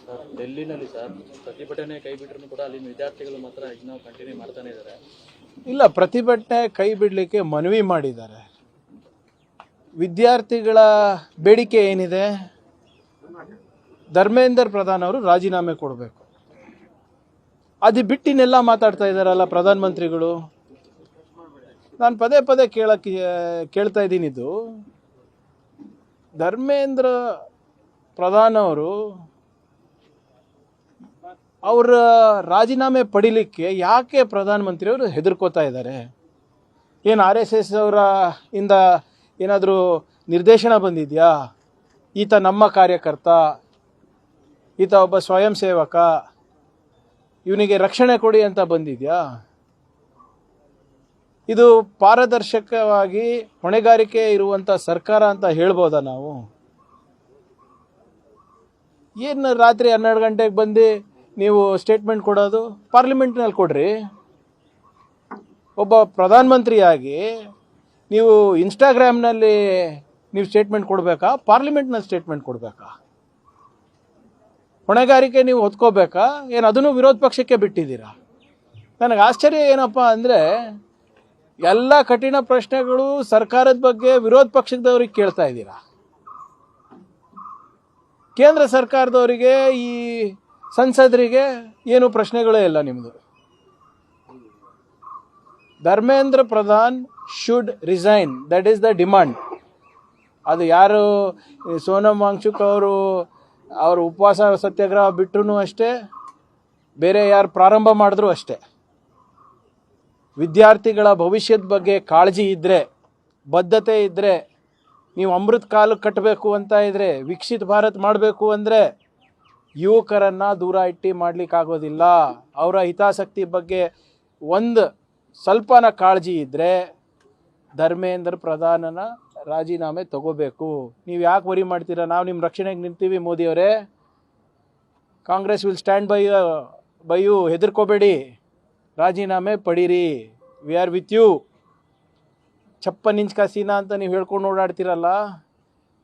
Sir ಡೆಲ್ಲಿನಲ್ಲಿ sir ಪ್ರತಿಭಟನೆ ಕೈ ಬಿಟ್ಟರು ಕೂಡ ಅಲ್ಲಿನ ವಿದ್ಯಾರ್ಥಿಗಳು ಮಾತ್ರ ಇನ್ನೂ ಕಂಟಿನ್ಯೂ ಮಾಡ್ತಾನೆ ಇದ್ದಾರೆ. ಇಲ್ಲ, ಪ್ರತಿಭಟನೆ ಕೈ ಬಿಡಲಿಕ್ಕೆ ಮನವಿ ಮಾಡಿದ್ದಾರೆ. ವಿದ್ಯಾರ್ಥಿಗಳ ಬೇಡಿಕೆ ಏನಿದೆ? ಧರ್ಮೇಂದ್ರ ಪ್ರಧಾನ್ ಅವರು ರಾಜೀನಾಮೆ ಕೊಡಬೇಕು. ಅದು ಬಿಟ್ಟಿನೆಲ್ಲ ಮಾತಾಡ್ತಾ ಇದ್ದಾರಲ್ಲ ಪ್ರಧಾನಮಂತ್ರಿಗಳು. ನಾನು ಪದೇ ಪದೇ ಕೇಳ್ತಾ ಇದ್ದೀನಿ. ಇದು ಧರ್ಮೇಂದ್ರ ಪ್ರಧಾನ್ ಅವರು ಅವರ ರಾಜೀನಾಮೆ ಪಡಿಲಿಕ್ಕೆ ಯಾಕೆ ಪ್ರಧಾನಮಂತ್ರಿಯವರು ಹೆದರ್ಕೋತಾ ಇದ್ದಾರೆ? ಏನು RSS ಅವರ ಇಂದ ಏನಾದರೂ ನಿರ್ದೇಶನ ಬಂದಿದೆಯಾ? ಈತ ನಮ್ಮ ಕಾರ್ಯಕರ್ತ, ಈತ ಒಬ್ಬ ಸ್ವಯಂ ಸೇವಕ, ಇವನಿಗೆ ರಕ್ಷಣೆ ಕೊಡಿ ಅಂತ ಬಂದಿದೆಯಾ? ಇದು ಪಾರದರ್ಶಕವಾಗಿ ಹೊಣೆಗಾರಿಕೆ ಇರುವಂಥ ಸರ್ಕಾರ ಅಂತ ಹೇಳ್ಬೋದಾ ನಾವು? ಏನು ರಾತ್ರಿ 12 ಗಂಟೆಗೆ ಬಂದು ನೀವು ಸ್ಟೇಟ್ಮೆಂಟ್ ಕೊಡೋದು? ಪಾರ್ಲಿಮೆಂಟ್ನಲ್ಲಿ ಕೊಡ್ರಿ. ಒಬ್ಬ ಪ್ರಧಾನಮಂತ್ರಿಯಾಗಿ ನೀವು ಇನ್ಸ್ಟಾಗ್ರಾಮ್ನಲ್ಲಿ ನೀವು ಸ್ಟೇಟ್ಮೆಂಟ್ ಕೊಡಬೇಕಾ? ಪಾರ್ಲಿಮೆಂಟ್ನಲ್ಲಿ ಸ್ಟೇಟ್ಮೆಂಟ್ ಕೊಡಬೇಕಾ? ಹೊಣೆಗಾರಿಕೆ ನೀವು ಹೊತ್ಕೋಬೇಕಾ? ಏನು ಅದನ್ನು ವಿರೋಧ ಪಕ್ಷಕ್ಕೆ ಬಿಟ್ಟಿದ್ದೀರಾ? ನನಗೆ ಆಶ್ಚರ್ಯ ಏನಪ್ಪ ಅಂದರೆ, ಎಲ್ಲ ಕಠಿಣ ಪ್ರಶ್ನೆಗಳು ಸರ್ಕಾರದ ಬಗ್ಗೆ ವಿರೋಧ ಪಕ್ಷದವ್ರಿಗೆ ಕೇಳ್ತಾ ಇದ್ದೀರಾ. ಕೇಂದ್ರ ಸರ್ಕಾರದವರಿಗೆ, ಈ ಸಂಸದರಿಗೆ ಏನು ಪ್ರಶ್ನೆಗಳೇ ಇಲ್ಲ ನಿಮ್ಮದು. Dharmendra Pradhan should resign, that is the demand. ಅದು ಯಾರು ಸೋನಮ್ ವಾಂಗ್ಚುಕ್ ಅವರು ಉಪವಾಸ ಸತ್ಯಾಗ್ರಹ ಬಿಟ್ಟರು ಅಷ್ಟೇ, ಬೇರೆ ಯಾರು ಪ್ರಾರಂಭ ಮಾಡಿದ್ರು ಅಷ್ಟೇ. ವಿದ್ಯಾರ್ಥಿಗಳ ಭವಿಷ್ಯದ ಬಗ್ಗೆ ಕಾಳಜಿ ಇದ್ದರೆ, ಬದ್ಧತೆ ಇದ್ದರೆ, ನೀವು ಅಮೃತ ಕಾಲ ಕಟ್ಟಬೇಕು ಅಂತ ಇದ್ದರೆ, ವಿಕಸಿತ ಭಾರತ್ ಮಾಡಬೇಕು ಅಂದರೆ ಯುವಕರನ್ನು ದೂರ ಇಟ್ಟು ಮಾಡಲಿಕ್ಕಾಗೋದಿಲ್ಲ. ಅವರ ಹಿತಾಸಕ್ತಿ ಬಗ್ಗೆ ಒಂದು ಸ್ವಲ್ಪನ ಕಾಳಜಿ ಇದ್ದರೆ ಧರ್ಮೇಂದ್ರ ಪ್ರಧಾನನ ರಾಜೀನಾಮೆ ತಗೋಬೇಕು. ನೀವು ಯಾಕೆ ವರಿ ಮಾಡ್ತೀರಾ? ನಾವು ನಿಮ್ಮ ರಕ್ಷಣೆಗೆ ನಿಂತೀವಿ ಮೋದಿಯವರೇ. Congress will stand by you. ಹೆದರ್ಕೋಬೇಡಿ, ರಾಜೀನಾಮೆ ಪಡೀರಿ. We are with you. 56 inch ಕಾ ಸೀನಾ ಅಂತ ನೀವು ಹೇಳ್ಕೊಂಡು ಓಡಾಡ್ತಿರಲ್ಲ,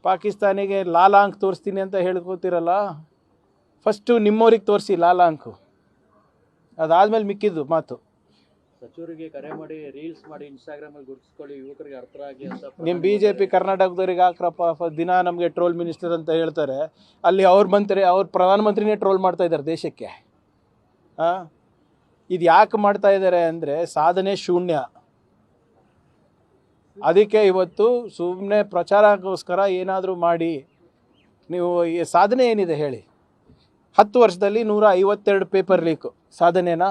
ಪಾಕಿಸ್ತಾನಿಗೆ ಲಾಲಾಂಕ್ ತೋರಿಸ್ತೀನಿ ಅಂತ ಹೇಳ್ಕೋತಿರಲ್ಲ. ಫಸ್ಟು ನಿಮ್ಮವ್ರಿಗೆ ತೋರಿಸಿ ಲಾಲಾಂಕು, ಅದಾದಮೇಲೆ ಮಿಕ್ಕಿದ್ದು ಮಾತು. ಸಚಿವರಿಗೆ ಕರೆ ಮಾಡಿ ರೀಲ್ಸ್ ಮಾಡಿ ಇನ್ಸ್ಟಾಗ್ರಾಮಲ್ಲಿ ಗುರುತಿಸ್ಕೊಳ್ಳಿ, ಯುವಕರಿಗೆ ಅರ್ಥ ಆಗಿ ಅಂತ. ನಿಮ್ಮ BJP ಕರ್ನಾಟಕದವ್ರಿಗೆ ಹಾಕ್ರಪ್ಪ, ದಿನ ನಮಗೆ ಟ್ರೋಲ್ ಮಿನಿಸ್ಟರ್ ಅಂತ ಹೇಳ್ತಾರೆ. ಅಲ್ಲಿ ಅವ್ರ ಪ್ರಧಾನಮಂತ್ರಿನೇ ಟ್ರೋಲ್ ಮಾಡ್ತಾ ಇದ್ದಾರೆ ದೇಶಕ್ಕೆ. ಇದು ಯಾಕೆ ಮಾಡ್ತಾ ಇದ್ದಾರೆ ಅಂದರೆ ಸಾಧನೆ ಶೂನ್ಯ. ಅದಕ್ಕೆ ಇವತ್ತು ಸುಮ್ಮನೆ ಪ್ರಚಾರಕ್ಕೋಸ್ಕರ ಏನಾದರೂ ಮಾಡಿ, ನೀವು ಸಾಧನೆ ಏನಿದೆ ಹೇಳಿ? 10 ವರ್ಷದಲ್ಲಿ 152 ಪೇಪರ್ ಲೀಕು ಸಾಧನೆನಾ?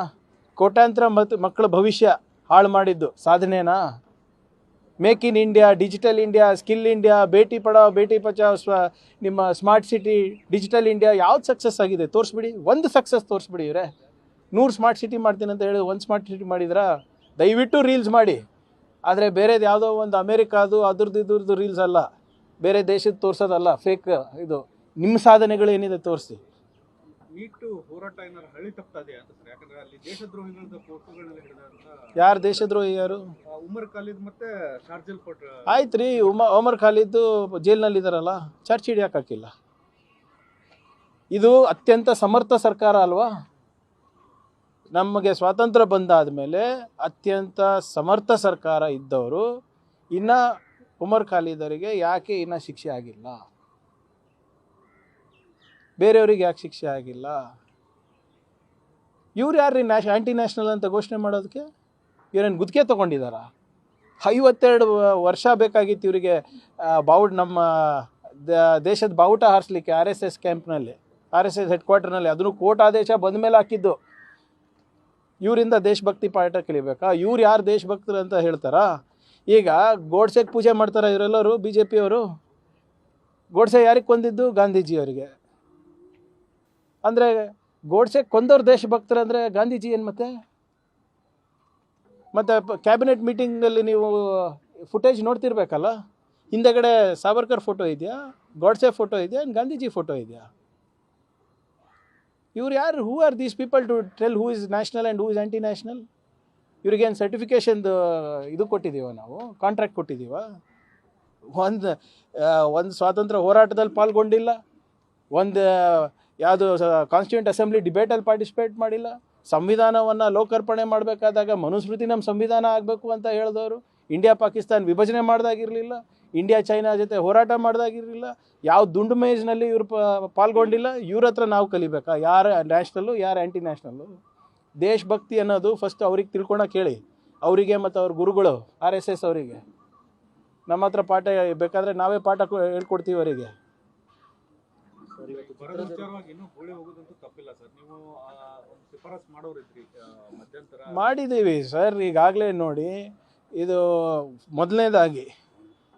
ಕೋಟ್ಯಾಂತರ ಮಕ್ಕಳ ಭವಿಷ್ಯ ಹಾಳು ಮಾಡಿದ್ದು ಸಾಧನೆನಾ? Make in India, digital India, skill India, Beti Padhao Beti Bachao, ನಿಮ್ಮ ಸ್ಮಾರ್ಟ್ ಸಿಟಿ, ಡಿಜಿಟಲ್ ಇಂಡಿಯಾ ಯಾವ್ದು ಸಕ್ಸಸ್ ಆಗಿದೆ ತೋರಿಸ್ಬಿಡಿ. ಒಂದು ಸಕ್ಸಸ್ ತೋರಿಸ್ಬಿಡಿ. ಇವರೇ 100 ಸ್ಮಾರ್ಟ್ ಸಿಟಿ ಮಾಡ್ತೀನಿ ಅಂತ ಹೇಳಿ 1 ಸ್ಮಾರ್ಟ್ ಸಿಟಿ ಮಾಡಿದ್ರಾ? ದಯವಿಟ್ಟು ರೀಲ್ಸ್ ಮಾಡಿ. ಆದರೆ ಬೇರೆದು ಯಾವುದೋ ಒಂದು ಅಮೇರಿಕಾದು ಇದ್ರದ್ದು ರೀಲ್ಸ್ ಅಲ್ಲ, ಬೇರೆ ದೇಶದ ತೋರಿಸೋದಲ್ಲ, ಫೇಕ್. ಇದು ನಿಮ್ಮ ಸಾಧನೆಗಳು ಏನಿದೆ ತೋರಿಸಿ. ನೀಟು ಹೋರಾಟ ಏನಾದ್ರು ಹಳ್ಳಿ ತಪ್ತದೆ ಅಂತ ಸರ್? ಯಾಕಂದ್ರೆ ಅಲ್ಲಿ ದೇಶದ್ರೋಹಿಗಳದ ಫೋಟೋಗಳನ್ನೆಲ್ಲ ಹಿಡಿದಂತ. ಯಾರು ದೇಶದ್ರೋಹಿ? ಯಾರು? ಉಮರ್ ಖಾಲಿದ್ ಮತ್ತೆ ಶಾರ್ಜಿಲ್ ಫೋಟೋ. ಆಯ್ತು ರೀ, ಉಮರ್ ಖಾಲಿದ್ದು ಜೈಲ್ನಲ್ಲಿದ್ದಾರಲ್ಲ, ಚಾರ್ಜ್ ಶೀಟ್ ಯಾಕೆ ಹಾಕಿಲ್ಲ? ಇದು ಅತ್ಯಂತ ಸಮರ್ಥ ಸರ್ಕಾರ ಅಲ್ವಾ? ನಮಗೆ ಸ್ವಾತಂತ್ರ್ಯ ಬಂದಾದ ಮೇಲೆ ಅತ್ಯಂತ ಸಮರ್ಥ ಸರ್ಕಾರ ಇದ್ದವರು ಇನ್ನು ಉಮರ್ ಖಾಲಿದವರಿಗೆ ಯಾಕೆ ಇನ್ನೂ ಶಿಕ್ಷೆ ಆಗಿಲ್ಲ? ಬೇರೆಯವ್ರಿಗೆ ಯಾಕೆ ಶಿಕ್ಷೆ ಆಗಿಲ್ಲ? ಇವ್ರು ಯಾರ್ರೀ ಆ್ಯಂಟಿ ನ್ಯಾಷನಲ್ ಅಂತ ಘೋಷಣೆ ಮಾಡೋದಕ್ಕೆ? ಇವರೇನು ಗುತ್ತಿಗೆ ತೊಗೊಂಡಿದ್ದಾರ? 52 ವರ್ಷ ಬೇಕಾಗಿತ್ತು ಇವರಿಗೆ ನಮ್ಮ ದೇಶದ ಬಾವುಟ ಹಾರಿಸ್ಲಿಕ್ಕೆ. RSS ಕ್ಯಾಂಪ್ನಲ್ಲಿ, RSS ಹೆಡ್ ಕ್ವಾರ್ಟರ್ನಲ್ಲಿ, ಅದನ್ನು ಕೋರ್ಟ್ ಆದೇಶ ಬಂದ ಮೇಲೆ ಹಾಕಿದ್ದು. ಇವರಿಂದ ದೇಶಭಕ್ತಿ ಪಾಠ ಕಲಿಬೇಕಾ? ಇವ್ರು ಯಾರು ದೇಶಭಕ್ತರು ಅಂತ ಹೇಳ್ತಾರಾ? ಈಗ ಗೋಡ್ಸೆಗೆ ಪೂಜೆ ಮಾಡ್ತಾರೆ ಇವರೆಲ್ಲರೂ BJP ಅವರು. ಗೋಡ್ಸೆ ಯಾರಿಗೆ ಕೊಂದಿದ್ದು? ಗಾಂಧೀಜಿಯವರಿಗೆ. ಅಂದರೆ ಗೋಡ್ಸೆ ಕೊಂದವ್ರು ದೇಶಭಕ್ತರು ಅಂದರೆ ಗಾಂಧೀಜಿ ಏನು? ಮತ್ತು ಕ್ಯಾಬಿನೆಟ್ ಮೀಟಿಂಗಲ್ಲಿ ನೀವು ಫುಟೇಜ್ ನೋಡ್ತಿರ್ಬೇಕಲ್ಲ, ಹಿಂದೆಗಡೆ ಸಾವರ್ಕರ್ ಫೋಟೋ ಇದೆಯಾ, ಗೋಡ್ಸೆ ಫೋಟೋ ಇದೆಯಾ, ಗಾಂಧೀಜಿ ಫೋಟೋ ಇದೆಯಾ? ಇವ್ರು ಯಾರು? Who are these people to tell who is national and who is anti national? ಇವ್ರಿಗೇನು ಸರ್ಟಿಫಿಕೇಷನ್ದು ಇದು ಕೊಟ್ಟಿದ್ದೀವ ನಾವು? ಕಾಂಟ್ರಾಕ್ಟ್ ಕೊಟ್ಟಿದ್ದೀವ? ಒಂದು ಸ್ವಾತಂತ್ರ್ಯ ಹೋರಾಟದಲ್ಲಿ ಪಾಲ್ಗೊಂಡಿಲ್ಲ, ಒಂದು ಯಾವುದು ಕಾನ್ಸ್ಟಿಟ್ಯೂಂಟ್ ಅಸೆಂಬ್ಲಿ ಡಿಬೇಟಲ್ಲಿ ಪಾರ್ಟಿಸಿಪೇಟ್ ಮಾಡಿಲ್ಲ. ಸಂವಿಧಾನವನ್ನು ಲೋಕಾರ್ಪಣೆ ಮಾಡಬೇಕಾದಾಗ ಮನುಸ್ಮೃತಿ ನಮ್ಮ ಸಂವಿಧಾನ ಆಗಬೇಕು ಅಂತ ಹೇಳಿದವರು. ಇಂಡಿಯಾ ಪಾಕಿಸ್ತಾನ ವಿಭಜನೆ ಮಾಡ್ದಾಗಿರಲಿಲ್ಲ, ಇಂಡಿಯಾ ಚೈನಾ ಜೊತೆ ಹೋರಾಟ ಮಾಡ್ದಾಗಿರಲಿಲ್ಲ, ಯಾವ ದುಂಡು ಮೇಜ್ನಲ್ಲಿ ಇವರು ಪಾಲ್ಗೊಂಡಿಲ್ಲ. ಇವ್ರ ಹತ್ರ ನಾವು ಕಲಿಬೇಕಾ ಯಾರು ನ್ಯಾಷನಲ್ಲು ಯಾರು ಆ್ಯಂಟಿ ನ್ಯಾಷನಲ್ಲು? ದೇಶಭಕ್ತಿ ಅನ್ನೋದು ಫಸ್ಟ್ ಅವ್ರಿಗೆ ತಿಳ್ಕೊಳಕ್ಕೆ ಹೇಳಿ, ಅವರಿಗೆ ಮತ್ತು ಅವ್ರ ಗುರುಗಳು RSS ಅವರಿಗೆ. ನಮ್ಮ ಹತ್ರ ಪಾಠ ಬೇಕಾದರೆ ನಾವೇ ಪಾಠ ಹೇಳ್ಕೊಡ್ತೀವಿ ಅವರಿಗೆ. ಬರದ ವಿಚಾರವಾಗಿ ಇನ್ನೂ ಗೋಳಿ ಹೋಗೋದಂತೂ ತಪ್ಪಿಲ್ಲ ಸರ್. ನೀವು ಒಂದು ಶಿಫಾರಸ್ ಮಾಡೋರಿದ್ರಿ ಮಧ್ಯಂತರ ಮಾಡಿದ್ದೀವಿ ಸರ್. ಈಗಾಗಲೇ ನೋಡಿ, ಇದು ಮೊದಲನೇದಾಗಿ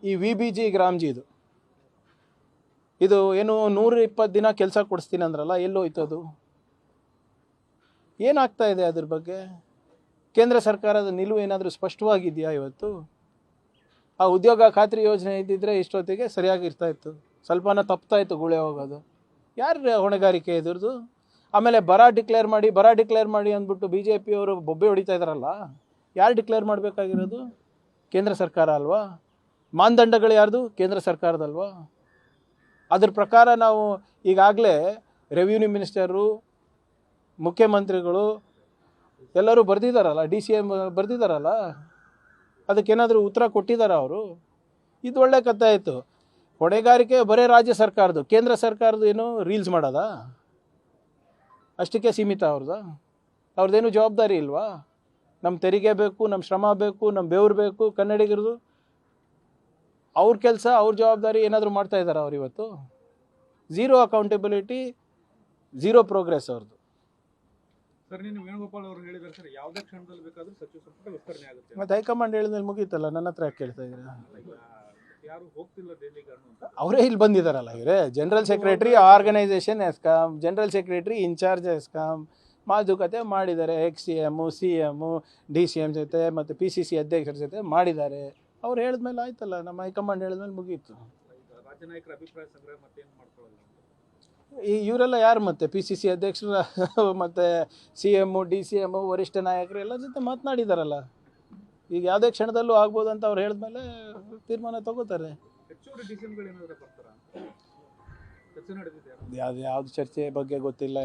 ಈ VBG ಗ್ರಾಮ್ಜಿದು ಇದು ಏನು 120 ದಿನ ಕೆಲಸ ಕೊಡಿಸ್ತೀನಿ ಅಂದ್ರಲ್ಲ, ಎಲ್ಲೋಯ್ತದು? ಏನಾಗ್ತಾ ಇದೆ ಅದ್ರ ಬಗ್ಗೆ? ಕೇಂದ್ರ ಸರ್ಕಾರದ ನಿಲುವು ಏನಾದರೂ ಸ್ಪಷ್ಟವಾಗಿದೆಯಾ ಇವತ್ತು? ಆ ಉದ್ಯೋಗ ಖಾತ್ರಿ ಯೋಜನೆ ಇದ್ದಿದ್ರೆ ಇಷ್ಟೊತ್ತಿಗೆ ಸರಿಯಾಗಿರ್ತಾ ಇತ್ತು, ಸ್ವಲ್ಪನ ತಪ್ತಾ ಇತ್ತು ಗುಳೆ ಹೋಗೋದು. ಯಾರ ಹೊಣೆಗಾರಿಕೆ ಇದ್ರದ್ದು? ಆಮೇಲೆ ಬರ ಡಿಕ್ಲೇರ್ ಮಾಡಿ ಅಂದ್ಬಿಟ್ಟು BJP ಅವರು ಬೊಬ್ಬೆ ಹೊಡಿತಾ ಇದ್ದಾರಲ್ಲ, ಯಾರು ಡಿಕ್ಲೇರ್ ಮಾಡಬೇಕಾಗಿರೋದು? ಕೇಂದ್ರ ಸರ್ಕಾರ ಅಲ್ವಾ? ಮಾನದಂಡಗಳು ಯಾರ್ದು? ಕೇಂದ್ರ ಸರ್ಕಾರದಲ್ವಾ? ಅದ್ರ ಪ್ರಕಾರ ನಾವು ಈಗಾಗಲೇ ರೆವಿನ್ಯೂ ಮಿನಿಸ್ಟರು, ಮುಖ್ಯಮಂತ್ರಿಗಳು ಎಲ್ಲರೂ ಬರೆದಿದ್ದಾರಲ್ಲ, DCM ಬರೆದಿದ್ದಾರಲ್ಲ, ಅದಕ್ಕೇನಾದರೂ ಉತ್ತರ ಕೊಟ್ಟಿದ್ದಾರಾ ಅವರು? ಇದು ಒಳ್ಳೆ ಕಥೆ ಆಯಿತು. ಹೊಣೆಗಾರಿಕೆ ಬರೀ ರಾಜ್ಯ ಸರ್ಕಾರದ್ದು, ಕೇಂದ್ರ ಸರ್ಕಾರದ್ದು ಏನು ರೀಲ್ಸ್ ಮಾಡೋದಾ? ಅಷ್ಟಕ್ಕೆ ಸೀಮಿತ ಅವ್ರದ್ದೇನು ಜವಾಬ್ದಾರಿ ಇಲ್ವಾ? ನಮ್ಮ ತೆರಿಗೆ ಬೇಕು, ನಮ್ಮ ಶ್ರಮ ಬೇಕು, ನಮ್ಮ ಬೆವರು ಬೇಕು ಕನ್ನಡಿಗರದು. ಅವ್ರ ಕೆಲಸ ಅವ್ರ ಜವಾಬ್ದಾರಿ ಏನಾದರೂ ಮಾಡ್ತಾ ಇದ್ದಾರಾ ಅವ್ರು ಇವತ್ತು? ಝೀರೋ ಅಕೌಂಟಬಿಲಿಟಿ, ಝೀರೋ ಪ್ರೋಗ್ರೆಸ್ ಅವ್ರದ್ದು. ಸರ್, ನೀನು ವೇಣುಗೋಪಾಲ್ ಅವರು ಹೇಳಿದ್ದಾರೆ ಸರ್, ಯಾವುದೇ ಕ್ಷಣದಲ್ಲಿ ಬೇಕಾದರೂ ಸಚಿವ ಸಂಪುಟ ವಿಸ್ತರಣೆ ಆಗುತ್ತೆ. ಮತ್ತು ಹೈಕಮಾಂಡ್ ಹೇಳಿದ್ಮೇಲೆ ಮುಗೀತಲ್ಲ, ನನ್ನ ಹತ್ರ ಯಾಕೆ ಕೇಳ್ತಾ ಇದ್ದೀರಾ? ಯಾರು ಹೋಗ್ತಿಲ್ಲ ಡೆಲ್ಲಿಗೆ ಅನ್ನುವಂಥ ಅವರೇ ಇಲ್ಲಿ ಬಂದಿದ್ದಾರಲ್ಲ. ಇವರೇ general secretary organisation ESCOM, general secretary in charge ESCOM, ಮಾತುಕತೆ ಮಾಡಿದ್ದಾರೆ. XCM, CM, DCM ಜೊತೆ ಮತ್ತು PCC ಅಧ್ಯಕ್ಷರ ಜೊತೆ ಮಾಡಿದ್ದಾರೆ. ಅವ್ರು ಹೇಳಿದ್ಮೇಲೆ ಆಯ್ತಲ್ಲ, ನಮ್ಮ ಹೈಕಮಾಂಡ್ ಹೇಳಿದ್ಮೇಲೆ ಮುಗೀತು. ರಾಜ್ಯ ನಾಯಕರ ಅಭಿಪ್ರಾಯ ಸಂಗ್ರಹ ಮತ್ತೇನು ಮಾಡ್ಕೊಳ್ಳಲ್ಲ. ಇವರೆಲ್ಲ ಯಾರು ಮತ್ತೆ PCC ಅಧ್ಯಕ್ಷರು ಮತ್ತು CM, DCM, ವರಿಷ್ಠ ನಾಯಕರು ಎಲ್ಲ ಜೊತೆ ಮಾತನಾಡಿದಾರಲ್ಲ. ಈಗ ಯಾವುದೇ ಕ್ಷಣದಲ್ಲೂ ಆಗ್ಬೋದು ಅಂತ ಅವ್ರು ಹೇಳಿದ್ಮೇಲೆ ತೀರ್ಮಾನ ತಗೋತಾರೆ. ಹೆಚ್ಚುವರಿ ಡಿಸಿಷನ್ಗಳು ಏನಾದರೂ ಬರ್ತಾರಾ? ಚರ್ಚೆ ನಡೆದಿದೆ. ಯಾವ್ದು ಚರ್ಚೆ ಬಗ್ಗೆ ಗೊತ್ತಿಲ್ಲ.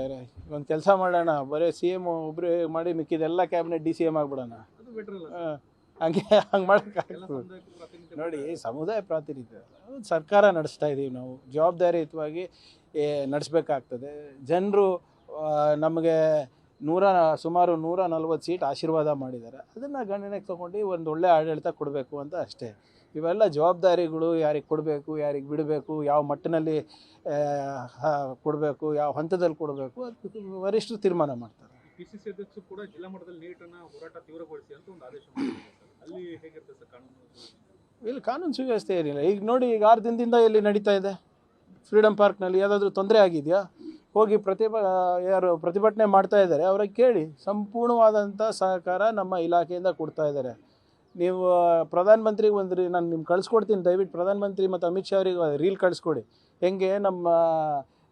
ಒಂದು ಕೆಲಸ ಮಾಡೋಣ, ಬರೀ CM ಒಬ್ಬರೇ ಮಾಡಿ ಮಿಕ್ಕಿದೆಲ್ಲ ಕ್ಯಾಬಿನೆಟ್ DCM ಆಗಿಬಿಡೋಣ. ಅದು ಬೆಟರ್ ಅಲ್ಲ? ಹಂಗೆ ಮಾಡೋಕ್ಕಾಗ್ತದೆ ನೋಡಿ. ಸಮುದಾಯ ಪ್ರಾತಿನಿಧ್ಯ ಸರ್ಕಾರ ನಡೆಸ್ತಾ ಇದ್ದೀವಿ ನಾವು, ಜವಾಬ್ದಾರಿಯುತವಾಗಿ ನಡೆಸಬೇಕಾಗ್ತದೆ. ಜನರು ನಮಗೆ ಸುಮಾರು 140 ಸೀಟ್ ಆಶೀರ್ವಾದ ಮಾಡಿದ್ದಾರೆ. ಅದನ್ನು ಗಣನೆಗೆ ತೊಗೊಂಡು ಒಂದು ಒಳ್ಳೆ ಆಡಳಿತ ಕೊಡಬೇಕು ಅಂತ ಅಷ್ಟೇ. ಇವೆಲ್ಲ ಜವಾಬ್ದಾರಿಗಳು ಯಾರಿಗೆ ಕೊಡಬೇಕು, ಯಾರಿಗೆ ಬಿಡಬೇಕು, ಯಾವ ಮಟ್ಟಿನಲ್ಲಿ ಕೊಡಬೇಕು, ಯಾವ ಹಂತದಲ್ಲಿ ಕೊಡಬೇಕು, ಅದು ವರಿಷ್ಠರು ತೀರ್ಮಾನ ಮಾಡ್ತಾರೆ. PCC ಅಧ್ಯಕ್ಷರು ಕೂಡ ಜಿಲ್ಲಾ ಮಟ್ಟದಲ್ಲಿ ನೀಟನ್ನು ಹೋರಾಟ ತೀವ್ರಗೊಳಿಸಿ ಅಂತ ಒಂದು ಆದೇಶ ಮಾಡಿದ್ದಾರೆ. ಅಲ್ಲಿ ಹೇಗಿರ್ತದೆ ಸರ್ ಕಾನೂನು? ಇಲ್ಲಿ ಕಾನೂನು ಸುವ್ಯವಸ್ಥೆ ಏನಿಲ್ಲ. ಈಗ ನೋಡಿ, ಈಗ 6 ದಿನದಿಂದ ಇಲ್ಲಿ ನಡೀತಾ ಇದೆ ಫ್ರೀಡಮ್ ಪಾರ್ಕ್ನಲ್ಲಿ. ಯಾವುದಾದ್ರೂ ತೊಂದರೆ ಆಗಿದೆಯಾ? ಹೋಗಿ ಯಾರು ಪ್ರತಿಭಟನೆ ಮಾಡ್ತಾ ಇದ್ದಾರೆ ಅವ್ರಿಗೆ ಕೇಳಿ, ಸಂಪೂರ್ಣವಾದಂಥ ಸಹಕಾರ ನಮ್ಮ ಇಲಾಖೆಯಿಂದ ಕೊಡ್ತಾ ಇದ್ದಾರೆ. ನೀವು ಪ್ರಧಾನಮಂತ್ರಿಗೆ ನಾನು ನಿಮ್ಗೆ ಕಳಿಸ್ಕೊಡ್ತೀನಿ, ದಯವಿಟ್ಟು ಪ್ರಧಾನಮಂತ್ರಿ ಮತ್ತು ಅಮಿತ್ ಶಾ ಅವರಿಗೆ ರೀಲ್ ಕಳಿಸ್ಕೊಡಿ. ಹೆಂಗೆ ನಮ್ಮ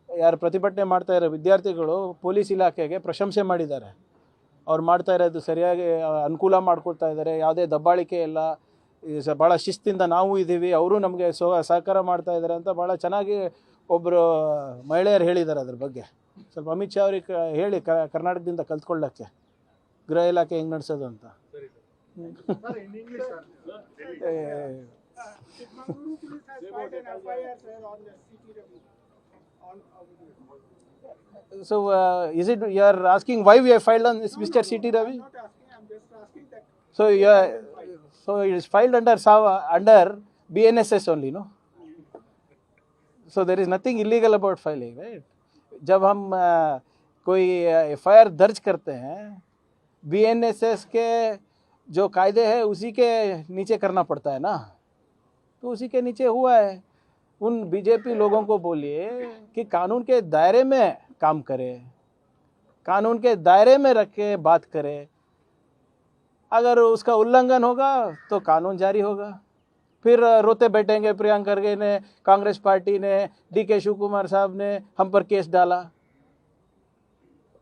ಯಾರು ಪ್ರತಿಭಟನೆ ಮಾಡ್ತಾ ಇರೋ ವಿದ್ಯಾರ್ಥಿಗಳು ಪೊಲೀಸ್ ಇಲಾಖೆಗೆ ಪ್ರಶಂಸೆ ಮಾಡಿದ್ದಾರೆ. ಅವ್ರು ಮಾಡ್ತಾ ಇರೋದು ಸರಿಯಾಗಿ ಅನುಕೂಲ ಮಾಡ್ಕೊಳ್ತಾ ಇದ್ದಾರೆ, ಯಾವುದೇ ದಬ್ಬಾಳಿಕೆ ಇಲ್ಲ, ಭಾಳ ಶಿಸ್ತಿಂದ ನಾವು ಇದ್ದೀವಿ, ಅವರು ನಮಗೆ ಸಹಕಾರ ಮಾಡ್ತಾ ಇದ್ದಾರೆ ಅಂತ ಭಾಳ ಚೆನ್ನಾಗಿ ಒಬ್ಬರು ಮಹಿಳೆಯರು ಹೇಳಿದ್ದಾರೆ. ಅದ್ರ ಬಗ್ಗೆ ಸ್ವಲ್ಪ ಅಮಿತ್ ಶಾ ಅವ್ರಿಗೆ ಹೇಳಿ, ಕರ್ನಾಟಕದಿಂದ ಕಲ್ತ್ಕೊಳ್ಳೋಕ್ಕೆ ಗೃಹ ಇಲಾಖೆ ಹೆಂಗೆ ನಡೆಸೋದು ಅಂತ. So is it you are asking why we have filed on this Mr. C.T. Ravi? I'm not asking, I'm just asking that. So it is filed under BNSS only, no? So there is nothing illegal about filing, right? जब हम कोई FIR दर्ज करते हैं, BNSS के जो कायदे हैं उसी के नीचे करना पड़ता है ना, तो उसी के नीचे हुआ है. उन बीजेपी लोगों को बोलिए कि कानून के दायरे में काम करे, कानून के दायरे में रख के बात करे. अगर उसका उल्लंघन होगा तो कानून जारी होगा. फिर रोते बैठेंगे प्रियंका खरगे ने, कांग्रेस पार्टी ने, DK शिव कुमार साहब ने हम पर केस डाला.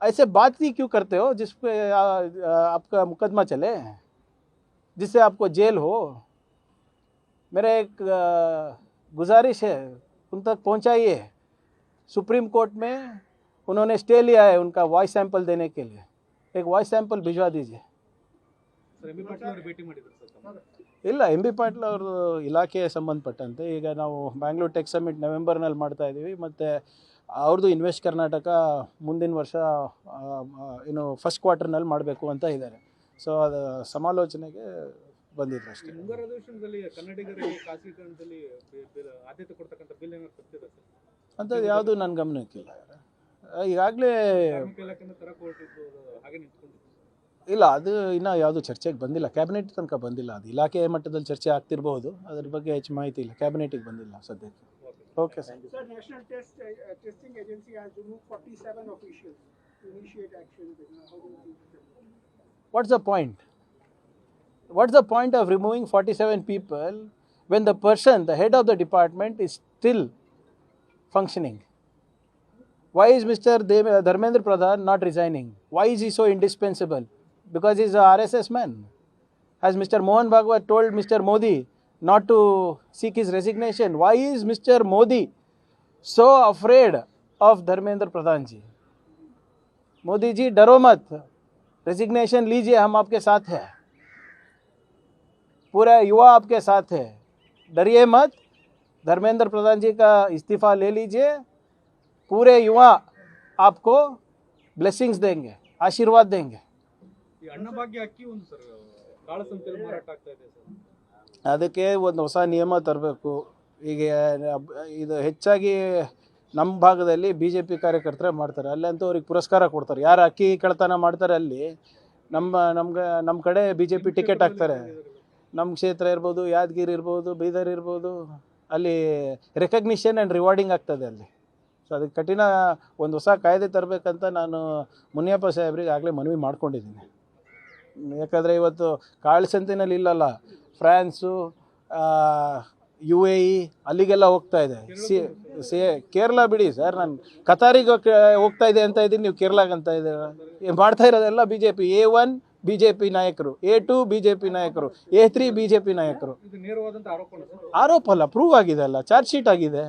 ऐसे बात ही क्यों करते हो जिस पे आपका मुकदमा चले, जिससे आपको जेल हो? मेरा एक गुजारिश है, उन तक पहुंचाइए. सुप्रीम कोर्ट में उन्होंने स्टे लिया है उनका वॉइस सैंपल देने के लिए, एक वॉइस सैंपल भिजवा दीजिए. ಸರ್ ಎಂ ಬಿ ಪಾಟೀಲ್ ಅವರು ಭೇಟಿ ಮಾಡಿದ್ರು ಸರ್ ತಮ್ಮ? ಇಲ್ಲ, ಎಂ ಬಿ ಪಾಟೀಲ್ ಅವರು ಇಲಾಖೆಗೆ ಸಂಬಂಧಪಟ್ಟಂತೆ ಈಗ ನಾವು ಬ್ಯಾಂಗ್ಳೂರ್ ಟೆಕ್ ಸಮಿಟ್ ನವೆಂಬರ್ನಲ್ಲಿ ಮಾಡ್ತಾ ಇದ್ದೀವಿ. ಮತ್ತು ಅವ್ರದ್ದು ಇನ್ವೆಸ್ಟ್ ಕರ್ನಾಟಕ ಮುಂದಿನ ವರ್ಷ ಏನು ಫಸ್ಟ್ ಕ್ವಾರ್ಟರ್ನಲ್ಲಿ ಮಾಡಬೇಕು ಅಂತ ಇದ್ದಾರೆ. ಸೊ ಅದು ಸಮಾಲೋಚನೆಗೆ ಬಂದಿದ್ರು ಅಷ್ಟೇ. ಮುಂಗಾರು ಅಧಿವೇಶನದಲ್ಲಿ ಕನ್ನಡಿಗರಿಗೆ ಖಾಸಗೀಕರಣದಲ್ಲಿ ಆದ್ಯತೆ ಕೊಡ್ತಕ್ಕಂಥ ಬಿಲ್ ಏನಾದ್ರು ತರ್ತಿದೆ ಸರ್? ಅಂಥದ್ದು ಯಾವುದು ನನ್ನ ಗಮನಕ್ಕಿಲ್ಲ. ಈಗಾಗಲೇ ಕಾರ್ಮಿಕ ಇಲಾಖೆಯಿಂದ ತರಕ್ಕೆ ಹೊರಟಿದ್ದು ಹಾಗೆ ನಿಂತ್ಕೊಂಡಿದ್ದು. ಇಲ್ಲ, ಅದು ಇನ್ನೂ ಯಾವುದು ಚರ್ಚೆಗೆ ಬಂದಿಲ್ಲ, ಕ್ಯಾಬಿನೆಟ್ ತನಕ ಬಂದಿಲ್ಲ. ಅದು ಇಲಾಖೆ ಮಟ್ಟದಲ್ಲಿ ಚರ್ಚೆ ಆಗ್ತಿರ್ಬೋದು, ಅದ್ರ ಬಗ್ಗೆ ಹೆಚ್ಚು ಮಾಹಿತಿ ಇಲ್ಲ, ಕ್ಯಾಬಿನೆಟಿಗೆ ಬಂದಿಲ್ಲ ಸದ್ಯಕ್ಕೆ. Okay sir. Sir, National Testing Agency has removed 47 officials to initiate action. How do you think? What's the point? What's the point of removing 47 people when the person, the head of the department, is still functioning? Why is Mr. Dharmendra Pradhan not resigning? Why is he so indispensable? Because he's a RSS man. Has Mr. Mohan Bhagwat told Mr. Modi not to seek his resignation? Why is Mr. Modi so afraid of Dharmendra Pradhan ji? Modi ji, डरो मत, resignation लीजिए, हम आपके साथ हैं, पूरा युवा आपके साथ है, डरिए मत. धर्मेंद्र प्रधान जी का इस्तीफा ले लीजिए, पूरे युवा आपको ब्लेसिंग्स देंगे, आशीर्वाद देंगे. ಈ ಅನ್ನಭಾಗ್ಯ ಅಕ್ಕಿ ಒಂದು ಸರ್ ಕಾಳಸಂತೆಯಲ್ಲಿ ಮಾರಾಟ ಆಗ್ತಾ ಇದೆ ಸರ್. ಅದಕ್ಕೆ ಒಂದು ಹೊಸ ನಿಯಮ ತರಬೇಕು. ಈಗ ಇದು ಹೆಚ್ಚಾಗಿ ನಮ್ಮ ಭಾಗದಲ್ಲಿ ಬಿ ಜೆ ಪಿ ಕಾರ್ಯಕರ್ತರೇ ಮಾಡ್ತಾರೆ. ಅಲ್ಲಂತೂ ಅವ್ರಿಗೆ ಪುರಸ್ಕಾರ ಕೊಡ್ತಾರೆ. ಯಾರು ಅಕ್ಕಿ ಕಳ್ತನ ಮಾಡ್ತಾರೆ ಅಲ್ಲಿ ನಮ್ಮ ಕಡೆ ಬಿ ಜೆ ಪಿ ಟಿಕೆಟ್ ಹಾಕ್ತಾರೆ. ನಮ್ಮ ಕ್ಷೇತ್ರ ಇರ್ಬೋದು, ಯಾದಗಿರಿ ಇರ್ಬೋದು, ಬೀದರ್ ಇರ್ಬೋದು, ಅಲ್ಲಿ ರೆಕಗ್ನಿಷನ್ ಆ್ಯಂಡ್ ರಿವಾರ್ಡಿಂಗ್ ಆಗ್ತದೆ ಅಲ್ಲಿ. ಸೊ ಅದಕ್ಕೆ ಕಠಿಣ ಒಂದು ಹೊಸ ಕಾಯ್ದೆ ತರಬೇಕಂತ ನಾನು ಮುನಿಯಪ್ಪ ಸಾಹೇಬ್ರಿಗೆ ಆಗಲೇ ಮನವಿ ಮಾಡ್ಕೊಂಡಿದ್ದೀನಿ. ಯಾಕಂದರೆ ಇವತ್ತು ಕಾಳಸಂತೆನಲ್ಲಿ ಇಲ್ಲಲ್ಲ, ಫ್ರಾನ್ಸು, UAE ಅಲ್ಲಿಗೆಲ್ಲ ಹೋಗ್ತಾ ಇದೆ. ಕೇರಳ ಬಿಡಿ ಸರ್, ನಾನು ಕತಾರಿಗೆ ಹೋಗ್ತಾ ಇದೆ ಅಂತ ಇದ್ದೀನಿ, ನೀವು ಕೇರಳಾಗೆ ಅಂತ ಇದ್ದೀರ. ಮಾಡ್ತಾ ಇರೋದೆಲ್ಲ B J P. A1 B J P ನಾಯಕರು, A2 ಬಿ ಜೆ ಪಿ ನಾಯಕರು, A3 ಬಿ ಜೆ ಪಿ ನಾಯಕರು. ಇದು ನೇರವಾದಂಥ ಆರೋಪ ಸರ್. ಆರೋಪ ಅಲ್ಲ, ಪ್ರೂವ್ ಆಗಿದೆ ಅಲ್ಲ, ಚಾರ್ಜ್ ಶೀಟ್ ಆಗಿದೆ.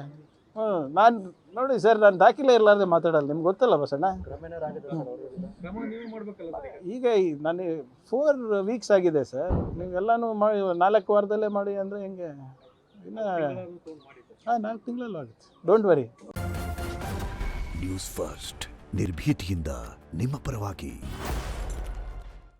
ನಾನು ನೋಡಿ ಸರ್, ನಾನು ದಾಖಲೆ ಇರಲಾರ್ದೆ ಮಾತಾಡಲ್ಲ, ನಿಮ್ಗೆ ಗೊತ್ತಲ್ಲ ಬಸಣ್ಣ. ಕ್ರಮ ನೀವೇ ಮಾಡ್ಬೇಕಲ್ಲ ಸರ್. ಈಗ ನನಗೆ 4 ವೀಕ್ಸ್ ಆಗಿದೆ ಸರ್. ನೀವೆಲ್ಲನೂ ಮಾಡಿ 4 ವಾರದಲ್ಲೇ ಮಾಡಿ ಅಂದರೆ ಹೆಂಗೆ? ಇನ್ನು ಹಾಂ, 4 ತಿಂಗಳಲ್ಲೂ ಆಗುತ್ತೆ. Don't worry. ನ್ಯೂಸ್ ಫಸ್ಟ್ ನಿರ್ಭೀತಿಯಿಂದ ನಿಮ್ಮ ಪರವಾಗಿ.